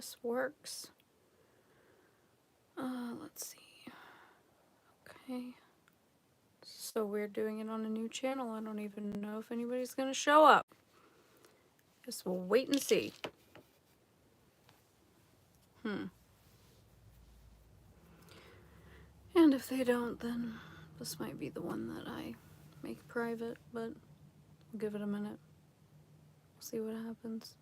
this works. Let's see. Okay. It's so weird doing it on a new channel. I don't even know if anybody's gonna show up. Guess we'll wait and see. And if they don't, then this might be the one that I make private, but I'll give it a minute. See what happens.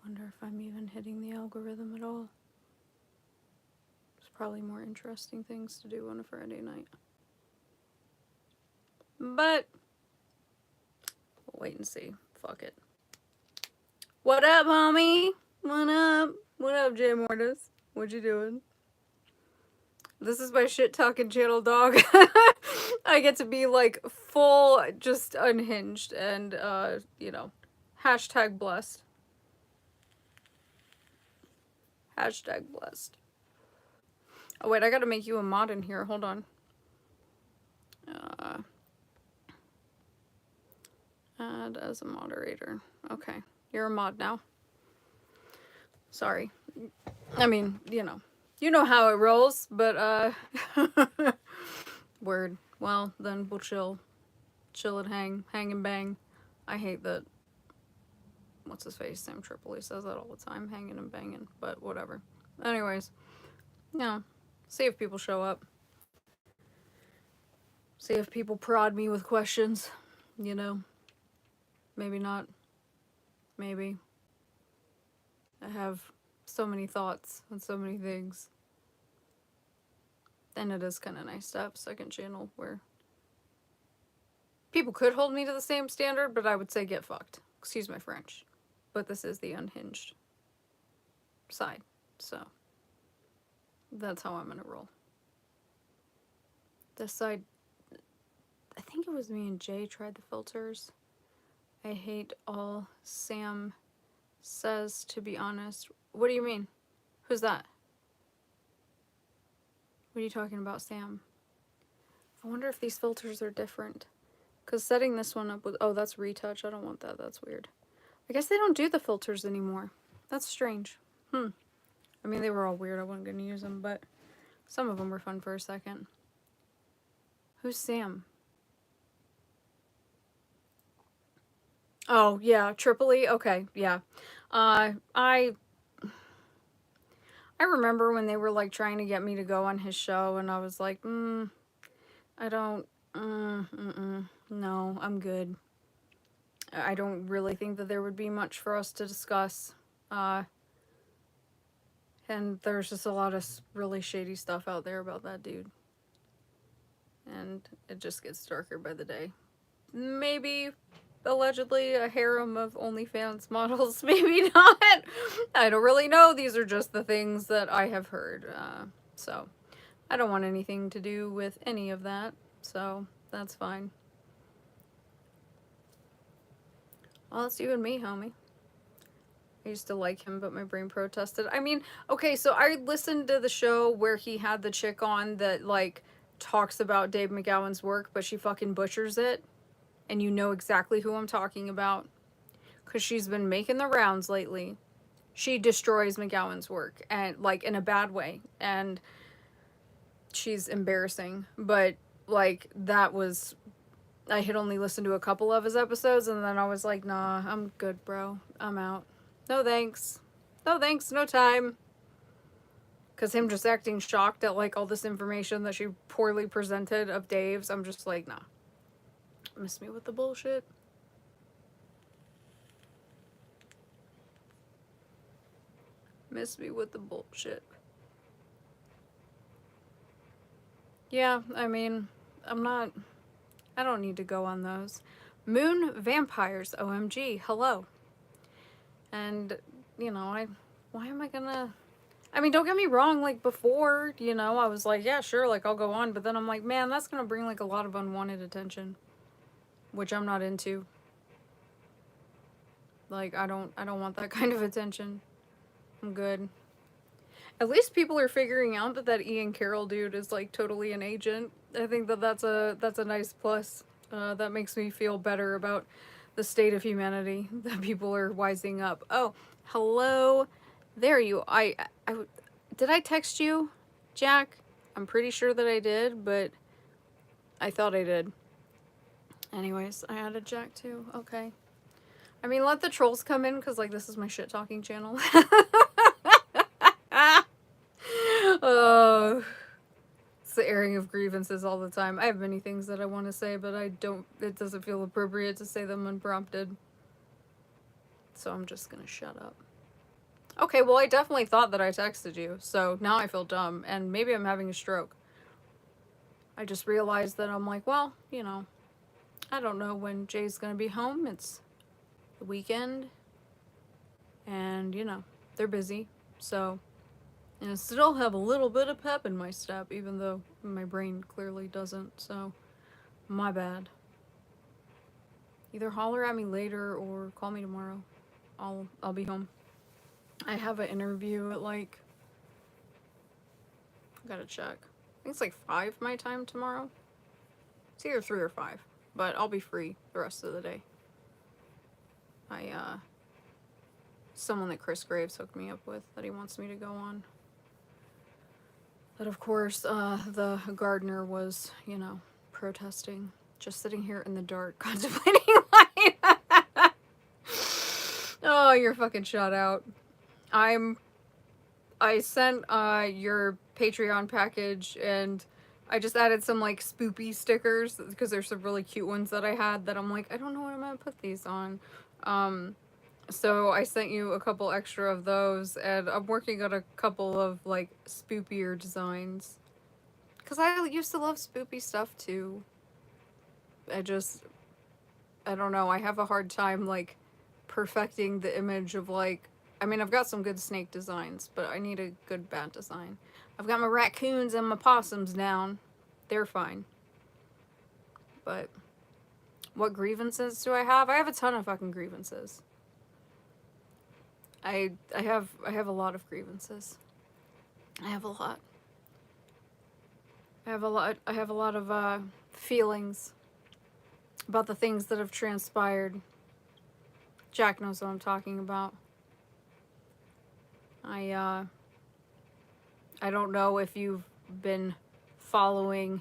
Wonder if I'm even hitting the algorithm at all. There's probably more interesting things to do on a Friday night. But we'll wait and see. Fuck it. What up, homie? What up? What up, Jay Mortis? What you doing? This is my shit talking channel, dog. I get to be like full, just unhinged, and you know, hashtag blessed. Hashtag blessed. Oh wait, I gotta make you a mod in here. Hold on. Add as a moderator. Okay, you're a mod now. Sorry. I mean, you know how it rolls, but word. Well, then we'll chill and hang and bang. I hate that. What's his face? Sam Tripoli says that all the time, hanging and banging, but whatever. Anyways, yeah. See if people show up. See if people prod me with questions, you know. Maybe not. Maybe. I have so many thoughts and so many things. And it is kind of nice to have a second channel where people could hold me to the same standard, but I would say get fucked. Excuse my French. But this is the unhinged side, so that's how I'm gonna roll. This side, I think it was me and Jay tried the filters. I hate all Sam says, to be honest. What do you mean? Who's that? What are you talking about, Sam? I wonder if these filters are different. Because setting this one up with... Oh, that's retouch. I don't want that. That's weird. I guess they don't do the filters anymore. That's strange. I mean, they were all weird. I wasn't going to use them, but some of them were fun for a second. Who's Sam? Oh, yeah. Tripoli? Okay, yeah. I remember when they were, like, trying to get me to go on his show, and I was like, I don't... no, I'm good. I don't really think that there would be much for us to discuss. And there's just a lot of really shady stuff out there about that dude. And it just gets darker by the day. Maybe, allegedly, a harem of OnlyFans models. Maybe not. I don't really know. These are just the things that I have heard. So, I don't want anything to do with any of that. So, that's fine. Well, it's you and me, homie. I used to like him, but my brain protested. I mean, okay, so I listened to the show where he had the chick on that, like, talks about Dave McGowan's work, but she fucking butchers it. And you know exactly who I'm talking about. Because she's been making the rounds lately. She destroys McGowan's work, and, like, in a bad way. And she's embarrassing. But, like, that was... I had only listened to a couple of his episodes, and then I was like, nah, I'm good, bro. I'm out. No thanks. No thanks, no time. Because him just acting shocked at, like, all this information that she poorly presented of Dave's, I'm just like, nah. Miss me with the bullshit. Miss me with the bullshit. Yeah, I mean, I don't need to go on those. Moon Vampires, OMG, hello. And, you know, why am I gonna... I mean, don't get me wrong, like, before, you know, I was like, yeah, sure, like, I'll go on. But then I'm like, man, that's gonna bring, like, a lot of unwanted attention. Which I'm not into. Like, I don't want that kind of attention. I'm good. At least people are figuring out that Ian Carroll dude is, like, totally an agent. I think that's a nice plus. That makes me feel better about the state of humanity that people are wising up. Oh, hello. There you. I did I text you, Jack? I'm pretty sure that I did, but I thought I did. Anyways, I added Jack too. Okay. I mean, let the trolls come in because like this is my shit talking channel. Oh. It's the airing of grievances all the time. I have many things that I want to say, but it doesn't feel appropriate to say them unprompted. So I'm just gonna shut up. Okay, well, I definitely thought that I texted you, so now I feel dumb, and maybe I'm having a stroke. I just realized that I'm like, well, you know, I don't know when Jay's gonna be home. It's the weekend, and, you know, they're busy, so. And I still have a little bit of pep in my step, even though my brain clearly doesn't, so my bad. Either holler at me later or call me tomorrow. I'll be home. I have an interview at like, I gotta check. I think it's like 5 my time tomorrow. It's either 3 or 5, but I'll be free the rest of the day. Someone that Chris Graves hooked me up with that he wants me to go on. But of course, the gardener was, you know, protesting, just sitting here in the dark, contemplating life. Oh, you're fucking shut out. I sent your Patreon package, and I just added some like spoopy stickers because there's some really cute ones that I had that I'm like, I don't know what I'm gonna put these on. So I sent you a couple extra of those, and I'm working on a couple of like spoopier designs. Cause I used to love spoopy stuff too. I don't know, I have a hard time like perfecting the image of like, I mean, I've got some good snake designs, but I need a good bat design. I've got my raccoons and my possums down. They're fine. But what grievances do I have? I have a ton of fucking grievances. I have a lot of grievances. I have a lot. I have a lot of feelings about the things that have transpired. Jack knows what I'm talking about. I don't know if you've been following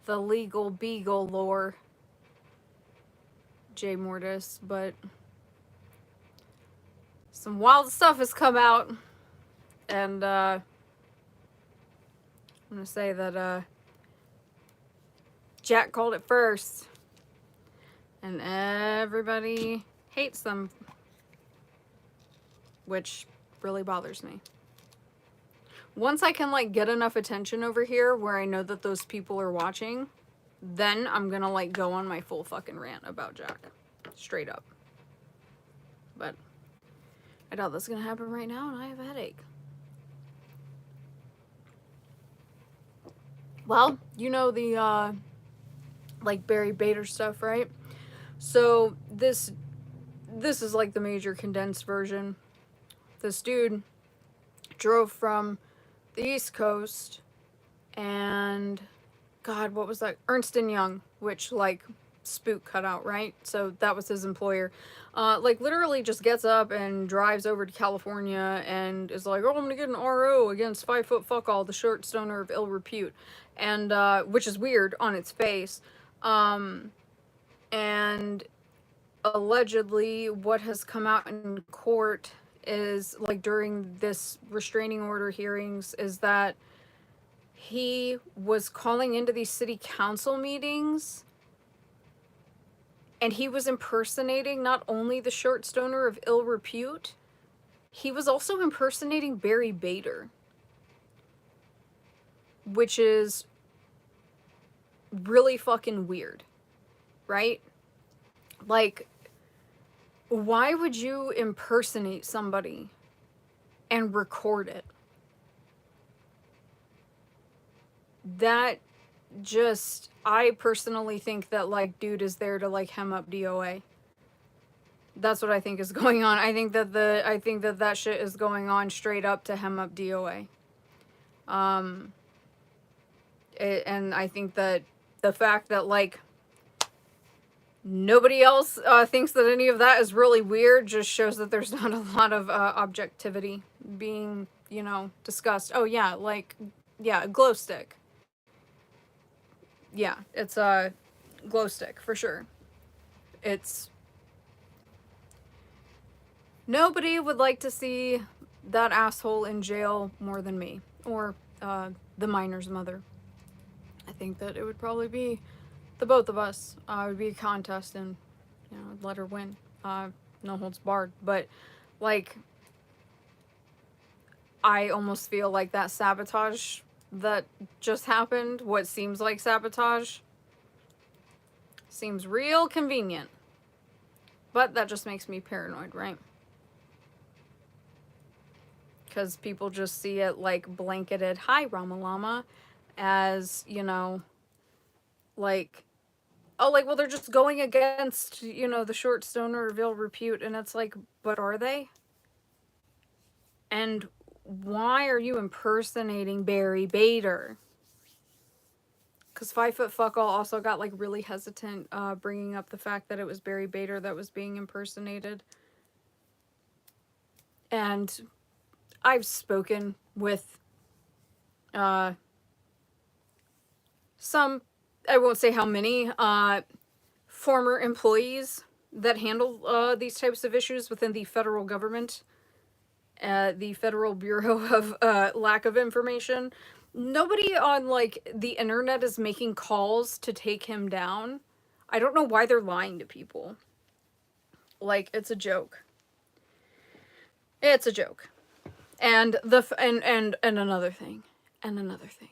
the legal beagle lore, Jay Mortis, but some wild stuff has come out, and I'm gonna say that Jack called it first, and everybody hates them, which really bothers me. Once I can like get enough attention over here where I know that those people are watching, then I'm gonna like go on my full fucking rant about Jack, straight up. But I doubt that's gonna happen right now, and I have a headache. Well, you know the like Barry Bader stuff, right? So this is like the major condensed version. This dude drove from the East Coast, and God, what was that? Ernst & Young, which like Spook cut out, right? So that was his employer. Like literally just gets up and drives over to California and is like, oh, I'm gonna get an RO against 5 foot fuck all, the short stoner of ill repute. And which is weird on its face. And allegedly what has come out in court is like during this restraining order hearings is that he was calling into these city council meetings and he was impersonating not only the short stoner of ill repute, he was also impersonating Barry Bader, which is really fucking weird, right? Like, why would you impersonate somebody and record it? That just, I personally think that like dude is there to like hem up DOA. That's what I think is going on. I think that that shit is going on straight up to hem up DOA. And I think that the fact that like Nobody else thinks that any of that is really weird. Just shows that there's not a lot of objectivity being, discussed. Oh yeah, like, yeah, a glow stick. Yeah, it's a glow stick for sure. It's nobody would like to see that asshole in jail more than me or the miner's mother. I think that it would probably be the both of us. It would be a contest, and I'd let her win. No holds barred. But like, I almost feel like that sabotage that just happened, what seems like sabotage, seems real convenient. But that just makes me paranoid, right? Because people just see it like blanketed, hi, Ramalama, as, like, oh, like, well, they're just going against, the short stoner veil repute. And it's like, but are they? And why are you impersonating Barry Bader? Because 5 Foot Fuckall also got like really hesitant bringing up the fact that it was Barry Bader that was being impersonated. And I've spoken with some, I won't say how many, former employees that handle these types of issues within the federal government, the Federal Bureau of Lack of Information. Nobody on like the internet is making calls to take him down. I don't know why they're lying to people. Like, it's a joke. It's a joke. And and another thing. And another thing.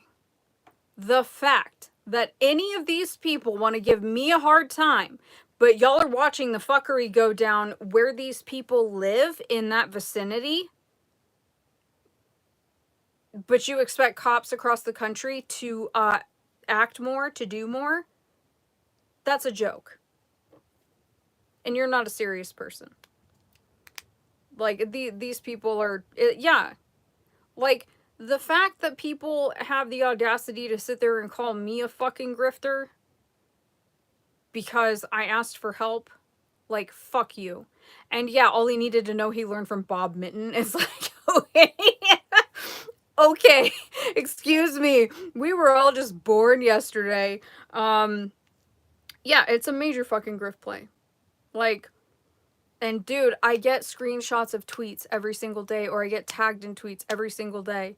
The fact that any of these people want to give me a hard time, but y'all are watching the fuckery go down where these people live in that vicinity, but you expect cops across the country to act more, to do more, that's a joke. And you're not a serious person. Like, these people are, yeah. Like, the fact that people have the audacity to sit there and call me a fucking grifter because I asked for help, like, fuck you. And yeah, all he needed to know he learned from Bob Minton is like, okay. Okay, excuse me. We were all just born yesterday. Yeah, it's a major fucking grift play. Like, and dude, I get screenshots of tweets every single day, or I get tagged in tweets every single day.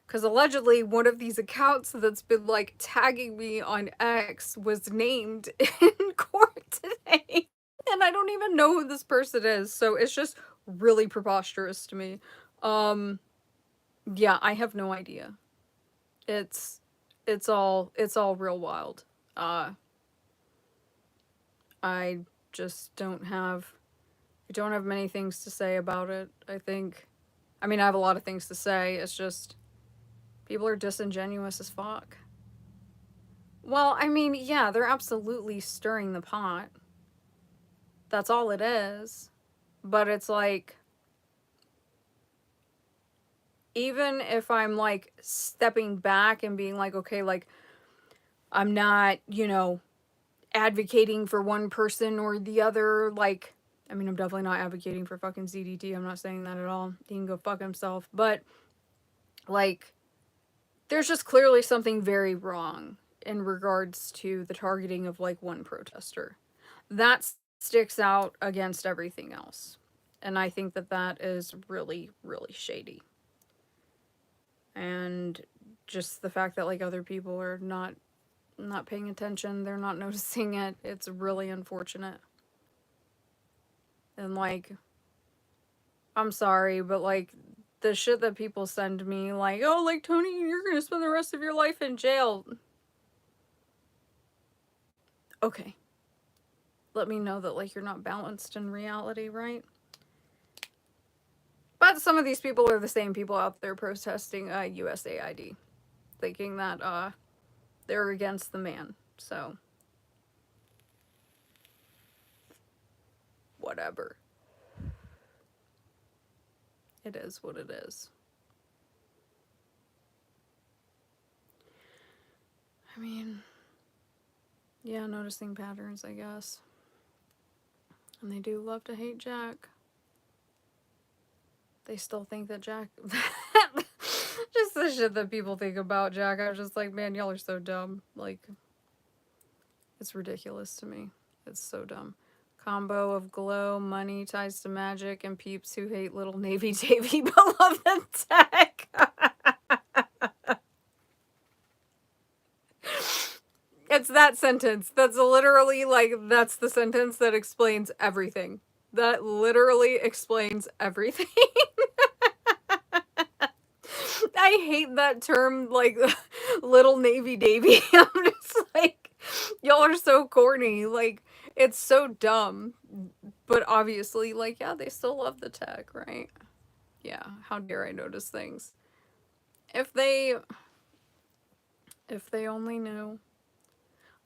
Because allegedly, one of these accounts that's been like tagging me on X was named in court today. And I don't even know who this person is. So it's just really preposterous to me. Yeah, I have no idea. It's all real wild. I just don't have many things to say about it. I mean, I have a lot of things to say. It's just people are disingenuous as fuck. Well, I mean, yeah, they're absolutely stirring the pot. That's all it is. But it's like, even if I'm like stepping back and being like, okay, like, I'm not, advocating for one person or the other, like, I mean, I'm definitely not advocating for fucking ZDT. I'm not saying that at all. He can go fuck himself. But, like, there's just clearly something very wrong in regards to the targeting of, like, one protester. That sticks out against everything else. And I think that that is really, really shady. And just the fact that, like, other people are not paying attention, they're not noticing it, it's really unfortunate. And, like, I'm sorry, but, like, the shit that people send me, like, oh, like, Tony, you're gonna spend the rest of your life in jail. Okay. Let me know that, like, you're not balanced in reality, right? But some of these people are the same people out there protesting USAID, thinking that they're against the man. So, whatever. It is what it is. I mean, yeah, noticing patterns, I guess. And they do love to hate Jack. They still think that Jack... just the shit that people think about Jack. I was just like, man, y'all are so dumb. Like, it's ridiculous to me. It's so dumb. Combo of glow, money, ties to magic, and peeps who hate little Navy Davy but love the tech. It's that sentence. That's literally like, that's the sentence that explains everything. That literally explains everything. I hate that term, like, little Navy Davy. I'm just like, y'all are so corny. Like, it's so dumb. But obviously, like, yeah, they still love the tech, right? Yeah, how dare I notice things. If they only knew.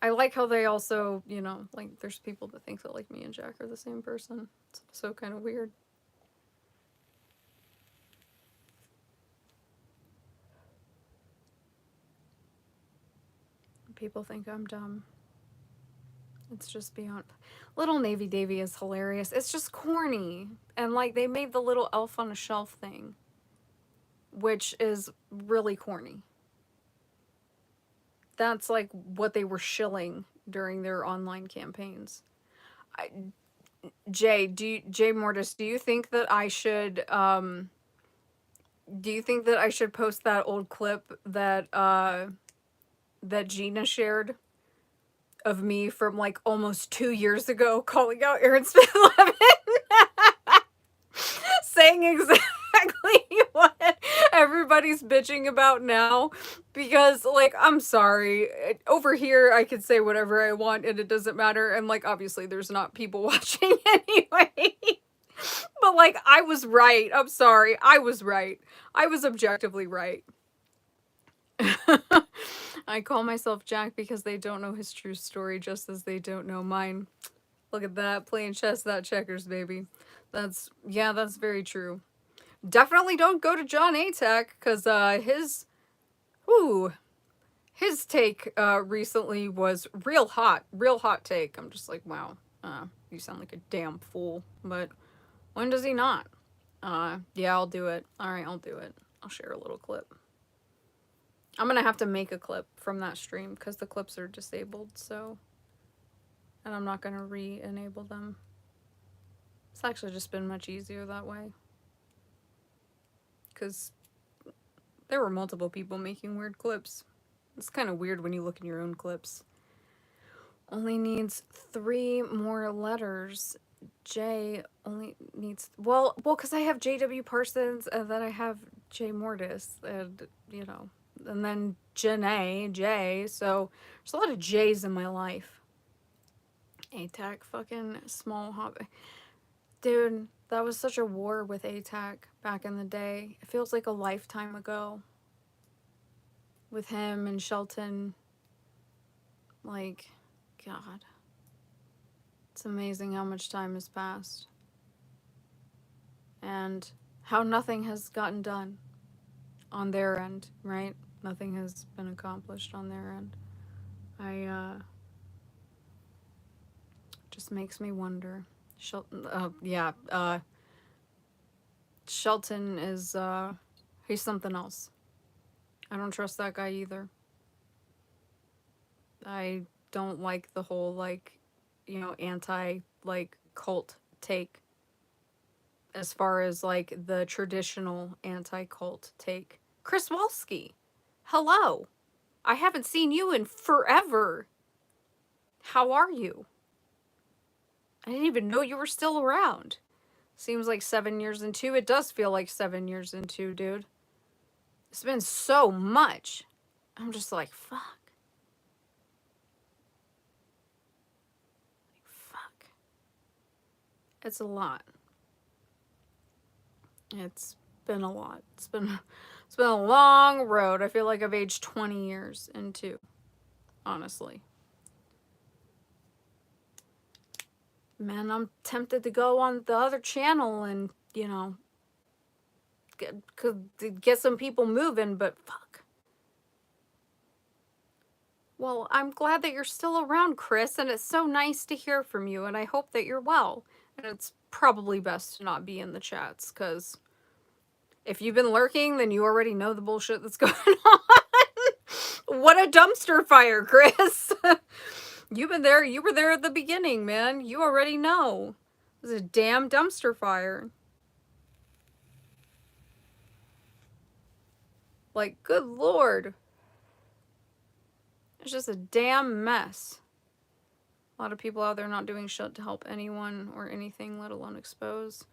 I like how they also, you know, like, there's people that think that, like, me and Jack are the same person. It's so kind of weird. People think I'm dumb. It's just beyond. Little Navy Davy is hilarious. It's just corny. And, like, they made the little elf on a shelf thing, which is really corny. That's, like, what they were shilling during their online campaigns. Jay Mortis, do you think that I should, post that old clip that, that Gina shared of me from, like, almost 2 years ago calling out Aaron Smith-Levin? Saying exactly what everybody's bitching about now, because, like, I'm sorry, over here I could say whatever I want and it doesn't matter, and, like, obviously there's not people watching anyway. But, like, I was right. I'm sorry, I was right. I was objectively right. I call myself Jack because they don't know his true story, just as they don't know mine. Look at that, playing chess, not checkers, baby. That's very true. Definitely don't go to John Atack, because his take recently was real hot take. I'm just like, wow, you sound like a damn fool. But when does he not? Yeah, I'll do it. All right, I'll do it. I'll share a little clip. I'm gonna have to make a clip from that stream because the clips are disabled, so, and I'm not gonna re-enable them. It's actually just been much easier that way, because there were multiple people making weird clips. It's kind of weird when you look in your own clips. Only needs 3 more letters. J only needs, well, because I have J.W. Parsons, and then I have J. Mortis, and, you know, and then Janae, J, so there's a lot of J's in my life. ATAC, fucking small hobby. Dude, that was such a war with ATAC back in the day. It feels like a lifetime ago. With him and Shelton. Like, God. It's amazing how much time has passed. And how nothing has gotten done on their end, right? Nothing has been accomplished on their end. Just makes me wonder. Shelton, Shelton is, he's something else. I don't trust that guy either. I don't like the whole, like, you know, anti, like, cult take. As far as, like, the traditional anti-cult take. Chris Walski, hello. I haven't seen you in forever. How are you? I didn't even know you were still around. Seems like 7 years in 2. It does feel like 7 years in 2, dude. It's been so much. I'm just like, fuck. Fuck. It's a lot. It's been a lot. It's been a long road. I feel like I've aged 20 years in 2. Honestly. Man, I'm tempted to go on the other channel and, you know, get some people moving, but fuck. Well, I'm glad that you're still around, Chris, and it's so nice to hear from you, and I hope that you're well. And it's probably best to not be in the chats, because if you've been lurking, then you already know the bullshit that's going on. What a dumpster fire, Chris. You've been there. You were there at the beginning, man. You already know. It was a damn dumpster fire. Like, good lord. It's just a damn mess. A lot of people out there not doing shit to help anyone or anything, let alone expose.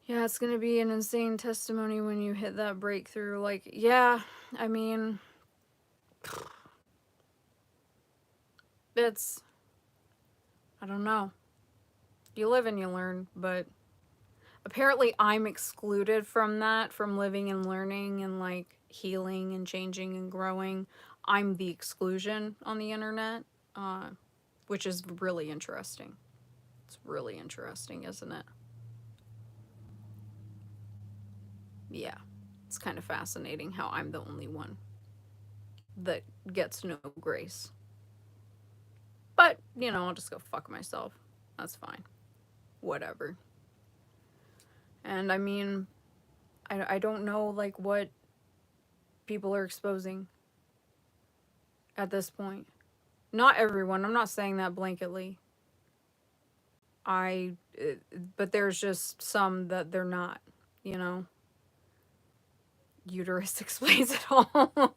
Yeah, it's gonna be an insane testimony when you hit that breakthrough. Like, yeah, I mean, it's, I don't know. You live and you learn, but apparently I'm excluded from that, from living and learning and like healing and changing and growing. I'm the exclusion on the internet, which is really interesting. It's really interesting, isn't it? Yeah, it's kind of fascinating how I'm the only one that gets no grace. But, you know, I'll just go fuck myself. That's fine. Whatever. And I mean, I don't know, like, what people are exposing at this point. Not everyone. I'm not saying that blanketly. But there's just some that they're not, you know? Uterus explains it all.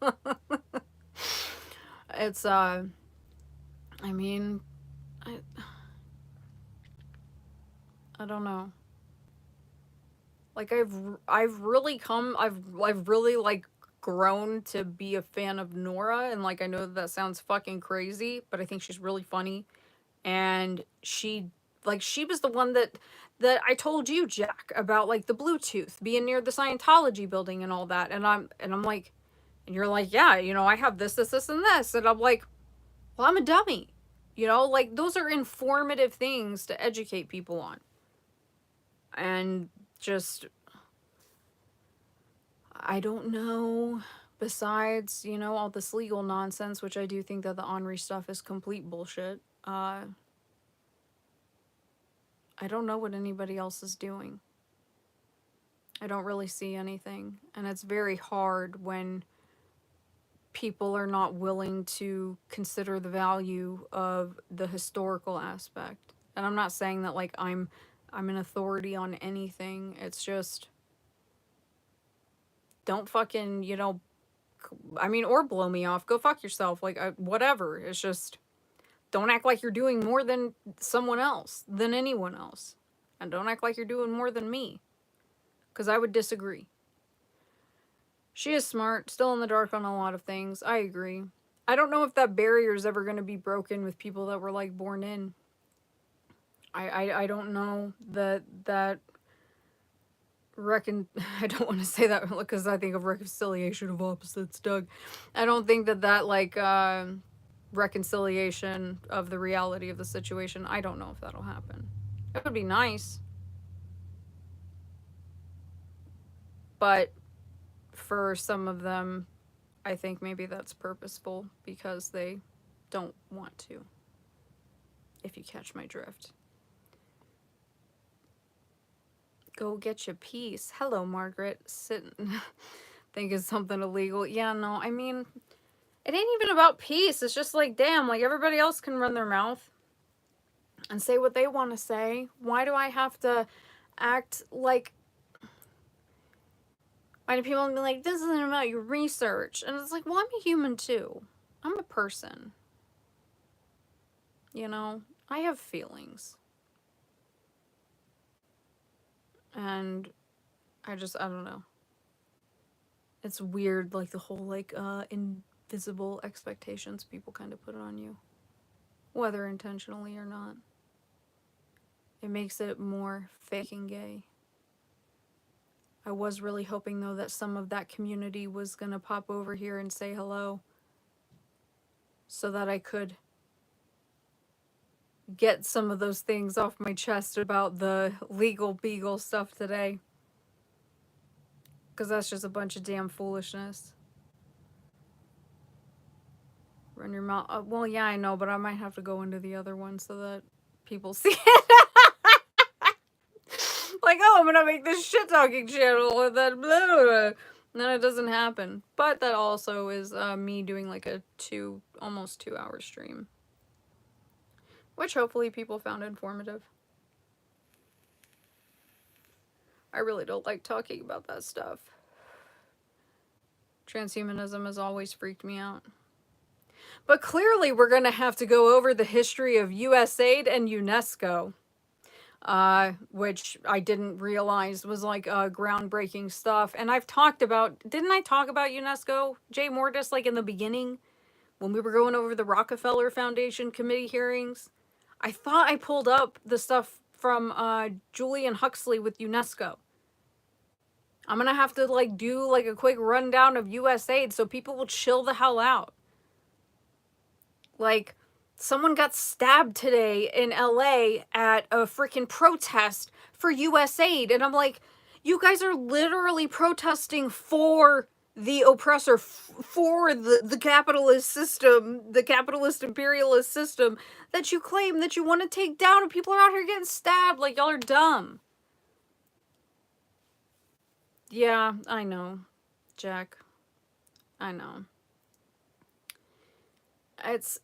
It's, I mean, I don't know. Like, I've really like grown to be a fan of Nora, and like I know that sounds fucking crazy, but I think she's really funny. And she was the one that I told you, Jack, about like the Bluetooth being near the Scientology building and all that. And I'm like, and you're like, yeah, you know, I have this, and this. And I'm like, well, I'm a dummy. You know, like those are informative things to educate people on. And just, I don't know. Besides, you know, all this legal nonsense, which I do think that the Henri stuff is complete bullshit. I don't know what anybody else is doing. I don't really see anything. And it's very hard when people are not willing to consider the value of the historical aspect. And I'm not saying that like I'm an authority on anything. It's just, don't fucking, you know, I mean, or blow me off. Go fuck yourself. Like, whatever. It's just, don't act like you're doing more than someone else, than anyone else. And don't act like you're doing more than me. Because I would disagree. She is smart, still in the dark on a lot of things. I agree. I don't know if that barrier is ever going to be broken with people that were, like, born in. I don't know that I don't want to say that because I think of reconciliation of opposites, Doug. I don't think that like, reconciliation of the reality of the situation, I don't know if that'll happen. It would be nice. But for some of them, I think maybe that's purposeful because they don't want to. If you catch my drift. Go get your peace. Hello, Margaret. Sitting. Think it's something illegal. Yeah, no, I mean, it ain't even about peace. It's just like, damn, like everybody else can run their mouth and say what they want to say. Why do I have to act like... Why do people be like, this isn't about your research? And it's like, well, I'm a human too. I'm a person. You know? I have feelings. And I don't know. It's weird, like the whole, like, invisible expectations people kind of put on you. Whether intentionally or not. It makes it more fake and gay. I was really hoping, though, that some of that community was gonna pop over here and say hello. So that I could get some of those things off my chest about the legal beagle stuff today. Because that's just a bunch of damn foolishness. Run your mouth. Well, yeah, I know, but I might have to go into the other one so that people see it. like, oh, I'm gonna make this shit talking channel, and then blah, blah, blah. And then it doesn't happen. But that also is me doing like a almost 2 hour stream, which hopefully people found informative. I really don't like talking about that stuff. Transhumanism has always freaked me out. But clearly we're going to have to go over the history of USAID and UNESCO, which I didn't realize was like groundbreaking stuff. And I've talked about, didn't I talk about UNESCO, Jay Mortis, like in the beginning when we were going over the Rockefeller Foundation committee hearings? I thought I pulled up the stuff from Julian Huxley with UNESCO. I'm going to have to like do like a quick rundown of USAID so people will chill the hell out. Like, someone got stabbed today in LA at a freaking protest for USAID. And I'm like, you guys are literally protesting for the oppressor, for the capitalist system, the capitalist imperialist system that you claim that you want to take down, and people are out here getting stabbed. Like, y'all are dumb. Yeah, I know, Jack. I know. It's,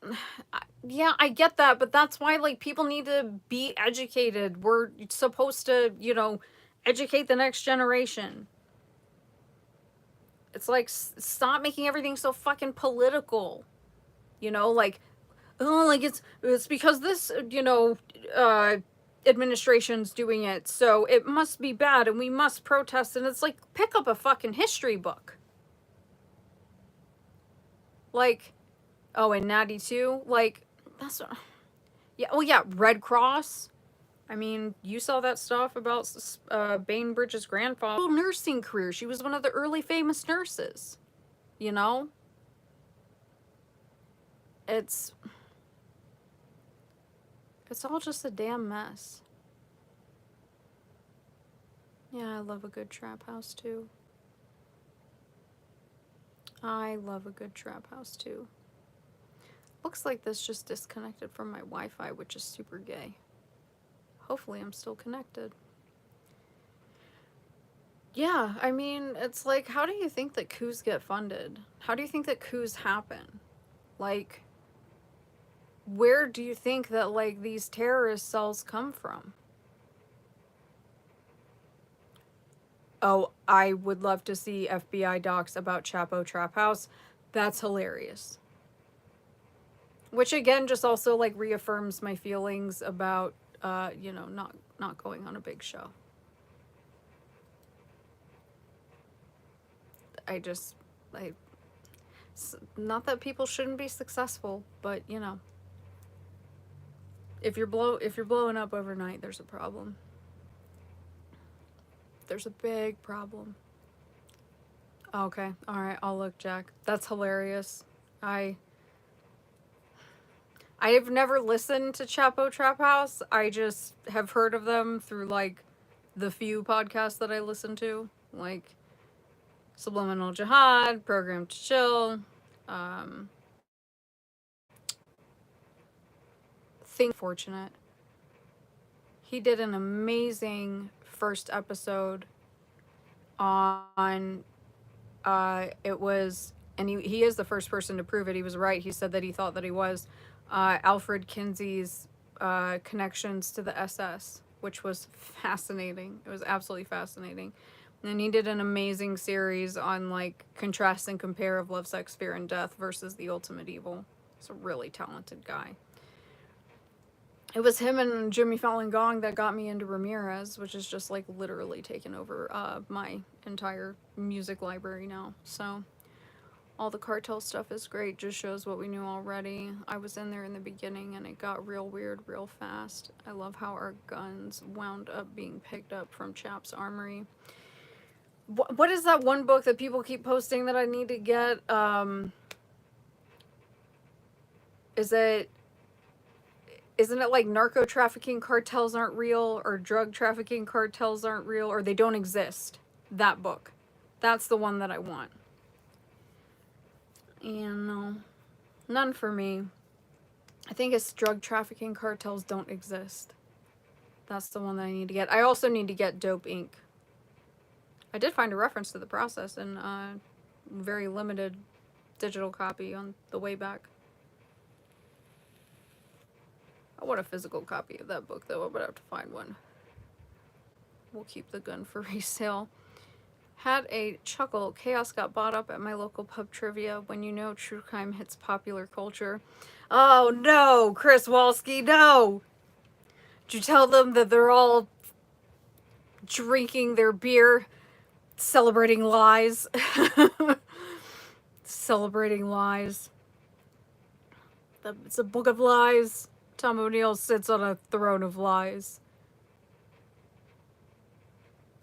yeah, I get that, but that's why, like, people need to be educated. We're supposed to, you know, educate the next generation. It's like, stop making everything so fucking political. You know, like, oh, like, it's because this, you know, administration's doing it, so it must be bad, and we must protest, and it's like, pick up a fucking history book. Like, oh, and Natty too? Like, that's what, yeah, well, yeah, Red Cross. I mean, you saw that stuff about Bainbridge's grandfather. Nursing career. She was one of the early famous nurses. You know? It's all just a damn mess. Yeah, I love a good trap house too. I love a good trap house too. Looks like this just disconnected from my Wi-Fi, which is super gay. Hopefully I'm still connected. Yeah, I mean, it's like, how do you think that coups get funded? How do you think that coups happen? Like, where do you think that, like, these terrorist cells come from? Oh, I would love to see FBI docs about Chapo Trap House. That's hilarious. Which again just also like reaffirms my feelings about you know, not going on a big show. Not that people shouldn't be successful, but you know, if you're blowing up overnight, there's a problem. There's a big problem. Okay, all right, I'll look, Jack. That's hilarious. I've never listened to Chapo Trap House. I just have heard of them through like the few podcasts that I listen to, like Subliminal Jihad, Program to Chill, Think Fortunate. He did an amazing first episode on it was, and he is the first person to prove it. He was right. He said that he thought that he was Alfred Kinsey's connections to the SS, which was fascinating. It was absolutely fascinating. And he did an amazing series on like contrast and compare of Love, Sex, Fear, and Death versus The Ultimate Evil. He's a really talented guy. It was him and Jimmy Fallon Gong that got me into Ramirez, which is just like literally taken over my entire music library now. So all the cartel stuff is great, just shows what we knew already. I was in there in the beginning and it got real weird real fast. I love how our guns wound up being picked up from Chap's Armory. What is that one book that people keep posting that I need to get? Isn't it like narco trafficking cartels aren't real, or drug trafficking cartels aren't real, or they don't exist? That book. That's the one that I want. And no, none for me. I think it's drug trafficking cartels don't exist. That's the one that I need to get. I also need to get Dope Ink. I did find a reference to the process in a very limited digital copy on the way back. I want a physical copy of that book, though. I'm gonna have to find one. We'll keep the gun for resale. Had a chuckle. Chaos got bought up at my local pub trivia when you know true crime hits popular culture. Oh no, Chris Walski, no! Did you tell them that they're all drinking their beer, celebrating lies? Celebrating lies. It's a book of lies. Tom O'Neill sits on a throne of lies.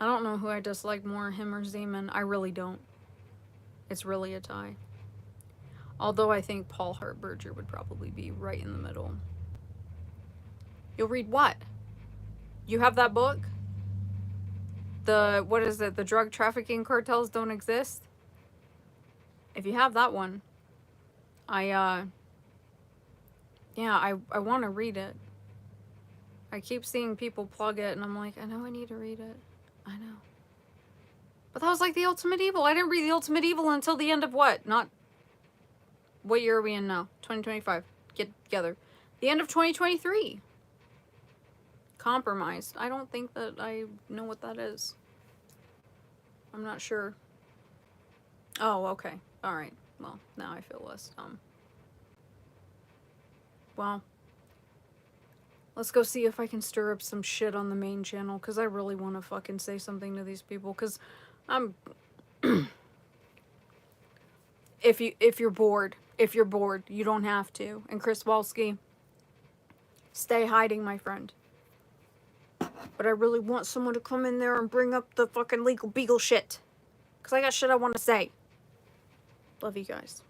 I don't know who I dislike more, him or Zeman. I really don't. It's really a tie. Although I think Paul Hartberger would probably be right in the middle. You'll read what? You have that book? What is it? The drug trafficking cartels don't exist? If you have that one, I want to read it. I keep seeing people plug it, and I'm like, I know I need to read it. I know. But that was like the Ultimate Evil. I didn't read the Ultimate Evil until the end of what? Not... What year are we in now? 2025. Get together. The end of 2023. Compromised. I don't think that I know what that is. I'm not sure. Oh, okay. Alright. Well, now I feel less dumb. Well, let's go see if I can stir up some shit on the main channel, because I really want to fucking say something to these people, because I'm... If you're bored, you don't have to. And Chris Walski, stay hiding, my friend. But I really want someone to come in there and bring up the fucking legal beagle shit. Because I got shit I want to say. Love you guys.